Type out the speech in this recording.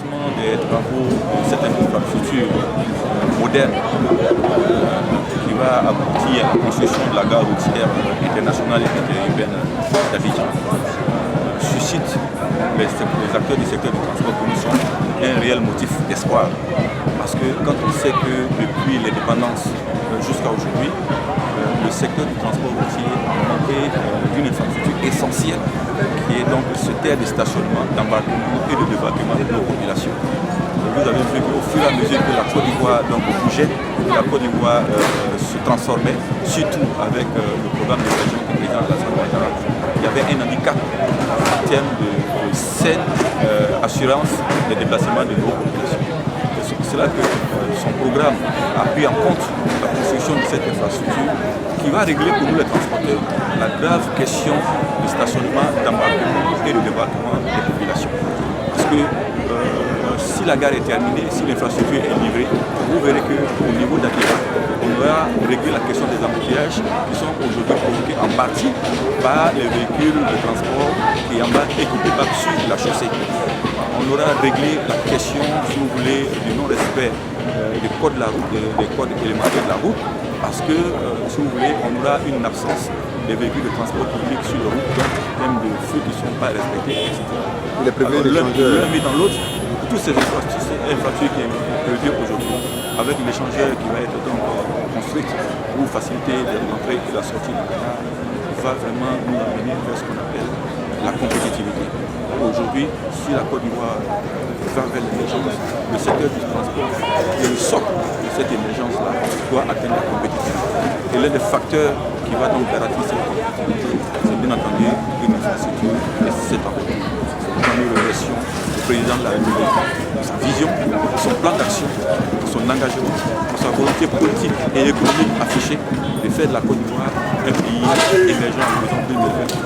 lancement des travaux de cette infrastructure moderne qui va aboutir à la construction de la gare routière internationale et interurbaine d'Abidjan suscite les acteurs du secteur du transport que nous sommes un réel motif d'espoir. Parce que quand on sait que depuis l'indépendance jusqu'à aujourd'hui, le secteur du transport routier a manqué d'une infrastructure essentielle qui est donc ce terre de stationnement, d'embarquement et de débarquement de nos populations. Vous avez vu qu'au fur et à mesure que la Côte d'Ivoire bougeait, la Côte d'Ivoire se transformait, surtout avec le programme de région du président Alassane Ouattara, il y avait un handicap en termes de saine assurance des déplacements de nos populations. C'est pour cela que son programme a pris en compte la construction de cette infrastructure qui va régler pour nous les transporteurs la grave question de stationnement, d'embarquement et de débarquement des populations. Parce que si la gare est terminée, si l'infrastructure est livrée, vous verrez qu'au niveau d'Akiba, on aura réglé la question des embouteillages qui sont aujourd'hui provoqués en partie par les véhicules de transport qui embarquent et qui débarquent sur la chaussée. On aura réglé la question, si vous voulez, du non-respect des codes de la route, des codes élémentaires de la route, parce que, si vous voulez, on aura une absence des véhicules de transport public sur la route, donc même de feux qui ne sont pas respectés, etc. L'un met dans l'autre, toutes ces infrastructures qui sont prévues aujourd'hui, avec l'échangeur qui va être donc construite pour faciliter l'entrée et la sortie de la gare, va vraiment nous amener vers ce qu'on appelle la compétitivité. Aujourd'hui, si la Côte d'Ivoire va vers l'émergence, le secteur du transport et le socle de cette émergence-là doit atteindre la compétitivité. Et l'un des facteurs qui va donc garantir cette compétitivité, c'est bien entendu une infrastructure et cette entreprise. Nous remercions le président de la République pour sa vision, pour son plan d'action, pour son engagement, pour sa volonté politique et économique affichée de faire de la Côte d'Ivoire un pays émergent en 2020.